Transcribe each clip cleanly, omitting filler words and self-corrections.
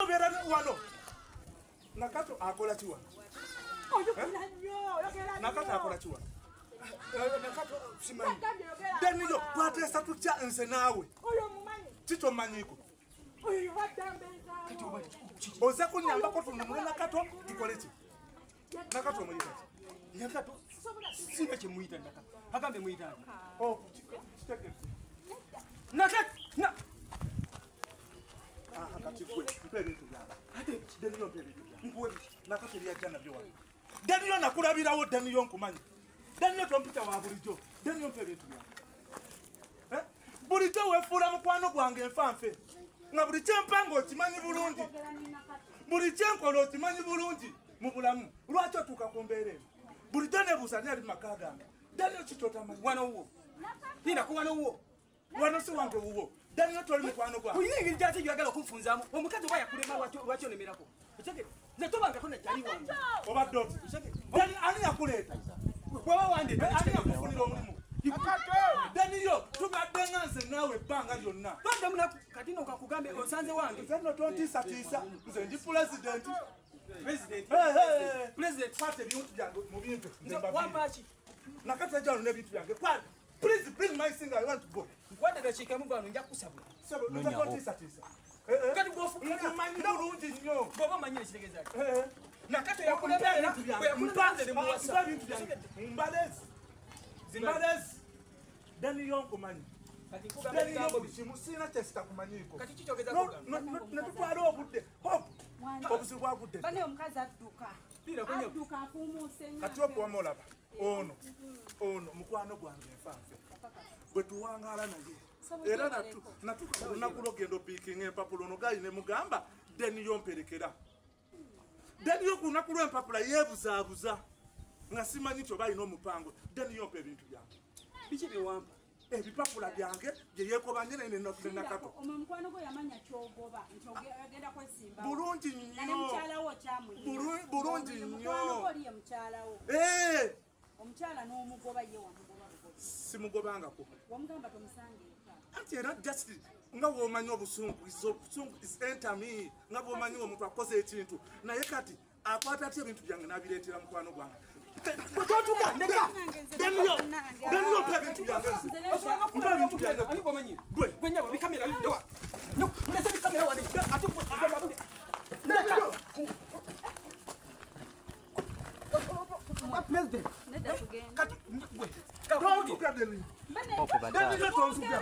Obera wano. Nakato akola chiwa. Nakato akola chiwa. Nakato simani. Daniyo kwate satu cha nse nawe. Tito manyiko. Oza kunyamba ko tunumule nakato dikolechi. Nakato muyita. Nakato sibe chemuita nakato. Hakambe muita. Oh, chitake. Nakato na akati kwe mpere tujanga ate Daniyo mpere tujanga nkwe nakato ya jana byo wano Daniyo nakulabirawo Daniyo nkumanyi Daniyo tompita wa bulijo Daniyo mpere tujanga bulijo wefura mukwano gwange mfanfe nga buli kyempango okimanyi bulungi buli kyenkola okimanyi bulungi mu bulamu lwaki otuuka ku mbeera eno bulijo nebuusa ali maka gange Daniyo kitotamanyi wano wo hina ku wano wo wano si wange wuwo Daniyo toli mukwano gwange kuyinga ngiri gyate gyagala okunfunzaamu omukazi oba yakulema lwaki onemerako nze tobangako najjali wange obadde oti ani yakuleeta bwaba wandeeta ani yakufunira omulimu Daniyo tubadde nga nze naawe ebbanga lyonna bandamunaku kati nokakugambe osanze wange nze tontiisatiisa nze ndi pulezidenti president kwata ebintu byange mu bintu wambaki nakati ajalo n'ebintu byange kwata please bring my singer I want to go kwata dakiikamu bwano nja kusabula nze tontiisatiisa kati bwofumanyi bulungi nnyo bwoba omanyire ekitegeeza ki nakati yakulemeera mpanze ne muwasa ebintu byange mbalezi Daniyo nkumanyi Daniyo buli kimu sirina kyesitakumanyiko kati kikyogeza netutwala obudde obuzibu bwagudde bane omukazi adduka afuumuuse kati okuwama olaba ono mukwano gwange enfanfe bwe tuwangaala naye era natuka olunaku lwogenda opiikinga empapula ono gayi ne mugamba Daniyo mperekera Daniyo ku lunaku lw'empapula yeebuzaabuza nga simanyi kyoba alina omupango Daniyo mpa ebintu byange biki byewampa ebipapula byange bye yeekobanye nenakato omukwano gwe yamanya kyogoba nti ogenda kwesimba bulungi nnyo mukyalawo okyamuyina bulungi nnyo oli ye mukyalawo omukyala n'omugoba ye wamugoba simugobangako wamugamba tomusange eka anti era just nga bw'omanyi obusungu is entami nga bw'omanyi omuntu akoze ekintu naye kati akwata atya ebintu byange n'abireetera mukwano gwange Daniyo mpa ebintu byange mpa ebintu byange ani bwomanyi gwe nyabo bikamera bidewa ndese bikamera wani ate president nedda tugenda kati gwe Daniyo tonsuga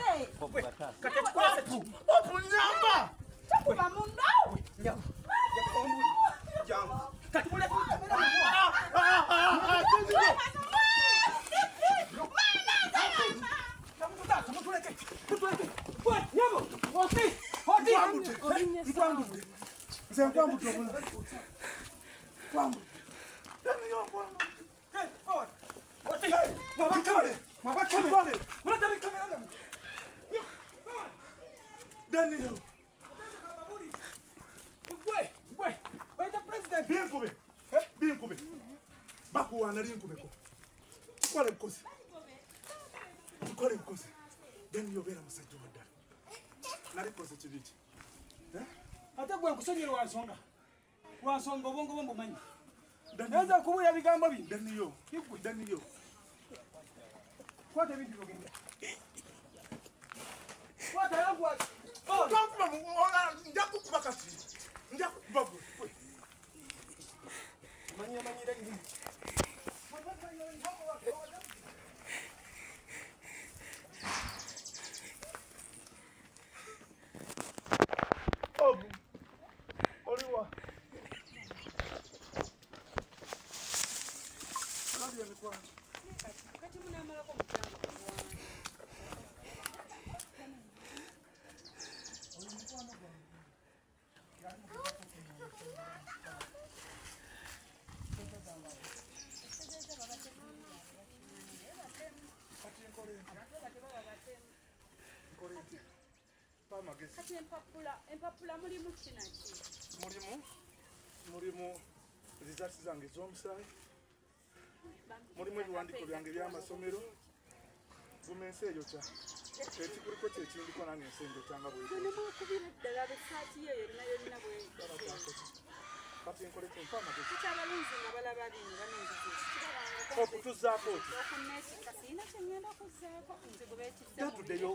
kati kwase opunyamba takuba mundo nyabo jangu kati mule Daniyo binkube bakuwaana linkubeko tukole bukozi Daniyo beera musajja waddala nalikoze kibiki ate gwe nkusonyiire wansonga obwongo bwo mbumanyi naza kubuulira bigambo bino Daniyo kwata ebintu byogenda kwata yangu nja kukuba kati nja kukuba gwe manyira ibi oliwa kati munamalako mukyalo kati empapula mulimu kinaki mulimu results zange z'omusaayi mulimu ebiwandiiko byange by'amasomero gumensi eyo kya ekikuliko kyekindiko nange ensengo kyanga bwekubira ddala besaati yeyo erina yolina bwe ndaba bino banenze okutuzaako oti okuneesinga sirina kye ngenda kuzzaako nze gwe beekisse tatuddeyo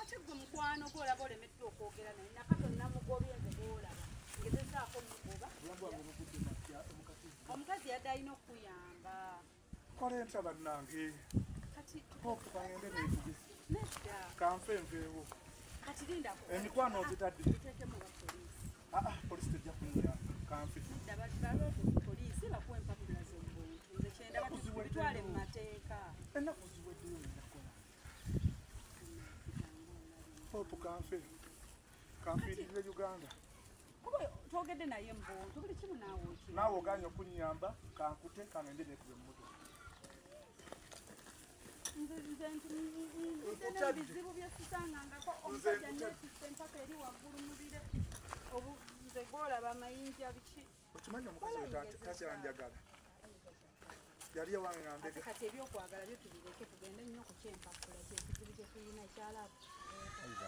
ate gwe mukwano gwolaba olemeddwa okwogera naye nakato namugobye nze gwolaba ngezezaako mugoba omukazi yadde alina okuyamba kola entya bannange kati okugende netuge nedda kanfe enveewo kati linda emikwano ogitadde tuteekemu bapoliisi polisi tejja kunyamba kanfe nedda baloote poliisi bakuwa empapula z'obuntu nze kyendaba tutwale mu mateeka ennaku ziweddeyo enakola hopu kanfe kanfiirire uganda kuba twogedde naye mbuntu buli kimu naawe oki naawe oganye okunyamba kankute kangende nekube mmotoka nze bizibu byesisangangako omusajja neetisse empaka eri waggulu mubire nze gwolaba amayinja biki okimanyi omukazi takyanjagala yali ewange ngambege kati ebyokwagala byo tubireke tugende nnyo ku kyempapula kyekizibu kyetulina ekyalabu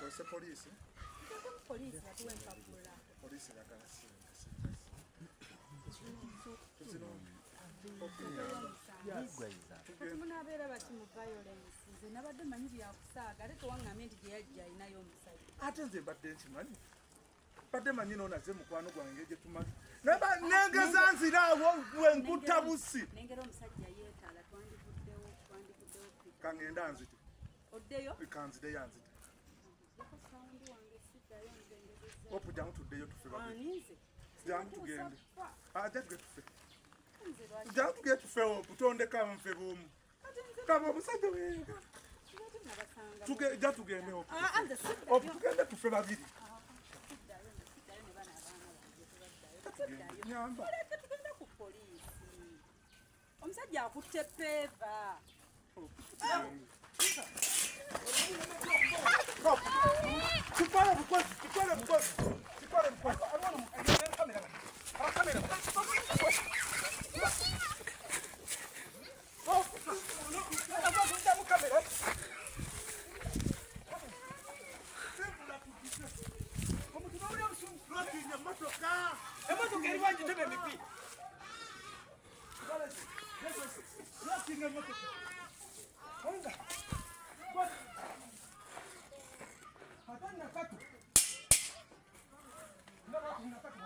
ose poliisi tutekemu poliisi batuwa empapula poliisi yagala kati munaabeera bati mu violence nze nabadde manyi byakusaaga ate tewaŋŋambye nti gye yajja alinayo omusajja ate nze mbadde nkimanyi badde manyi noonaze mukwano gwange gye tumanyi negeza nziraawo wenkutta busi nengera omusajja yeetala twandivuddewo kangenda nzite oddeyo kanzideyo nzite sawundi wange siddayo nzengezeza opu jangu tuddeyo tufe babiri aninze jangu tugende ajja tuge tufe nze lwaki jangu tuge tufe opu tondeka nfe bwomu kaba omusajja weega nabasanga jja tugende opu nze opu siddayo tugende tufe babiri siddayo ne bana abaana bange tubaddayo nyamba oleke tugende ku poliisi omusajja akutte peeva Tukole bukozi, tukole bukozi, tukole bukozi. Kamera. Emotoka eri wangi tebe mipi. Honda. What? Hatana katu. Ndaba kuna katu.